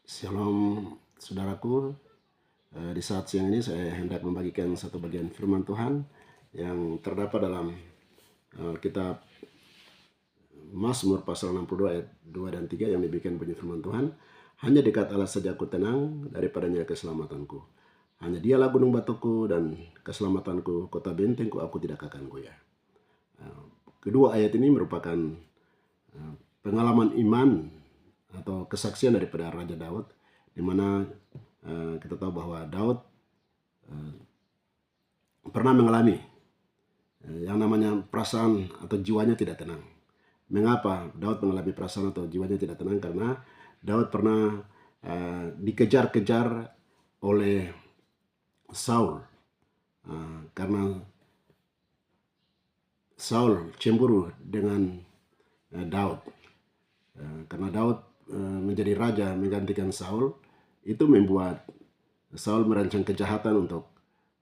Shalom saudaraku, di saat siang ini saya hendak membagikan satu bagian firman Tuhan yang terdapat dalam kitab Mazmur pasal 62 ayat 2 dan 3 yang demikian bunyi firman Tuhan. Hanya dekat Allah saja aku tenang, daripadanya keselamatanku. Hanya dialah gunung batuku dan keselamatanku, kota bentengku, aku tidak akan goyah. Kedua ayat ini merupakan pengalaman iman atau kesaksian daripada Raja Daud, di mana kita tahu bahwa Daud pernah mengalami yang namanya perasaan atau jiwanya tidak tenang. Mengapa Daud mengalami perasaan atau jiwanya tidak tenang? Karena Daud pernah dikejar-kejar oleh Saul, karena Saul cemburu dengan Daud. Karena Daud menjadi raja menggantikan Saul, itu membuat Saul merancang kejahatan untuk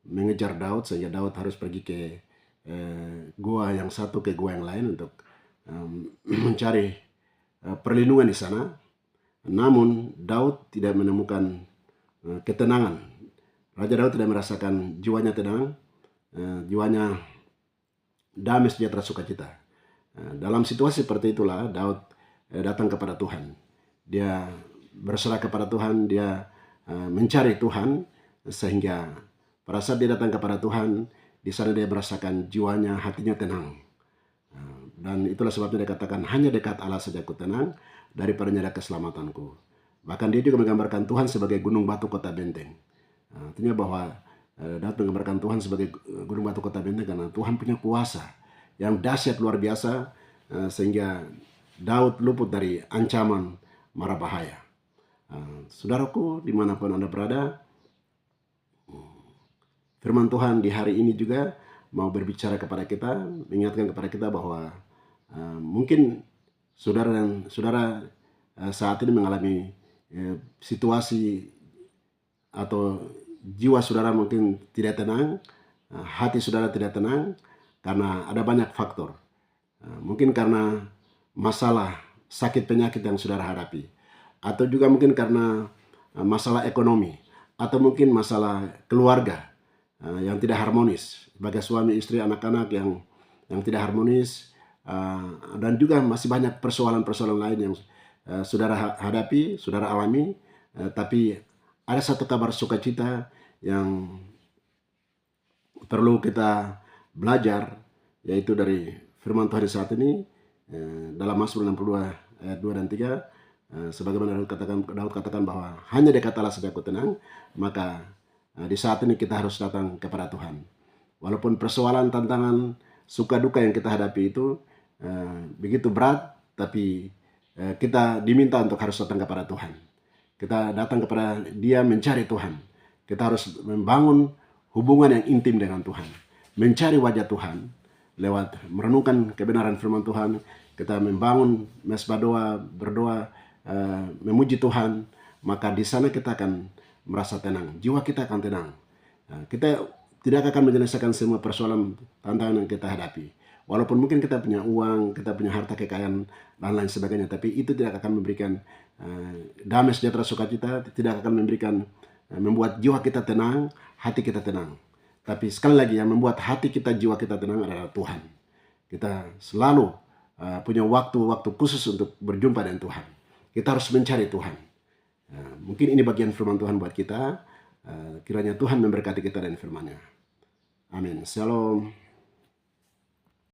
mengejar Daud, sehingga Daud harus pergi ke gua yang satu ke gua yang lain untuk mencari perlindungan di sana. Namun Daud tidak menemukan ketenangan. Raja Daud tidak merasakan jiwanya tenang, jiwanya damai, sejahtera, sukacita. Dalam situasi seperti itulah Daud datang kepada Tuhan. Dia berserah kepada Tuhan, dia mencari Tuhan, sehingga pada saat dia datang kepada Tuhan, di sana dia merasakan jiwanya, hatinya tenang. Dan itulah sebabnya dia katakan, hanya dekat Allah saja aku tenang, daripadanya ada keselamatanku. Bahkan dia juga menggambarkan Tuhan sebagai gunung batu kota benteng. Artinya bahwa Daud menggambarkan Tuhan sebagai gunung batu kota benteng karena Tuhan punya kuasa yang dahsyat luar biasa, sehingga Daud luput dari ancaman mara bahaya. Saudaraku, dimanapun Anda berada, firman Tuhan di hari ini juga mau berbicara kepada kita, mengingatkan kepada kita bahwa mungkin saudara dan saudara saat ini mengalami situasi atau jiwa saudara mungkin tidak tenang, hati saudara tidak tenang karena ada banyak faktor. Mungkin karena masalah sakit penyakit yang saudara hadapi, atau juga mungkin karena masalah ekonomi, atau mungkin masalah keluarga yang tidak harmonis, sebagai suami, istri, anak-anak yang tidak harmonis, dan juga masih banyak persoalan-persoalan lain yang saudara hadapi, saudara alami. Tapi ada satu kabar sukacita yang perlu kita belajar, yaitu dari firman Tuhan saat ini dalam Mazmur 62 ayat 2 dan 3, sebagaimana Daud katakan bahwa hanya dekat Allah saja aku tenang. Maka di saat ini kita harus datang kepada Tuhan. Walaupun persoalan, tantangan, suka duka yang kita hadapi itu begitu berat, tapi kita diminta untuk harus datang kepada Tuhan. Kita datang kepada Dia, mencari Tuhan. Kita harus membangun hubungan yang intim dengan Tuhan, mencari wajah Tuhan lewat merenungkan kebenaran firman Tuhan. Kita membangun mesbah doa, berdoa, memuji Tuhan. Maka di sana kita akan merasa tenang, jiwa kita akan tenang. Kita tidak akan menyelesaikan semua persoalan, tantangan yang kita hadapi. Walaupun mungkin kita punya uang, kita punya harta kekayaan dan lain sebagainya, tapi itu tidak akan memberikan damai, sejahtera, sukacita, tidak akan memberikan membuat jiwa kita tenang, hati kita tenang. Tapi sekali lagi, yang membuat hati kita, jiwa kita tenang adalah Tuhan. Kita selalu punya waktu-waktu khusus untuk berjumpa dengan Tuhan. Kita harus mencari Tuhan. Mungkin ini bagian firman Tuhan buat kita. Kiranya Tuhan memberkati kita dengan firman-Nya. Amin. Shalom.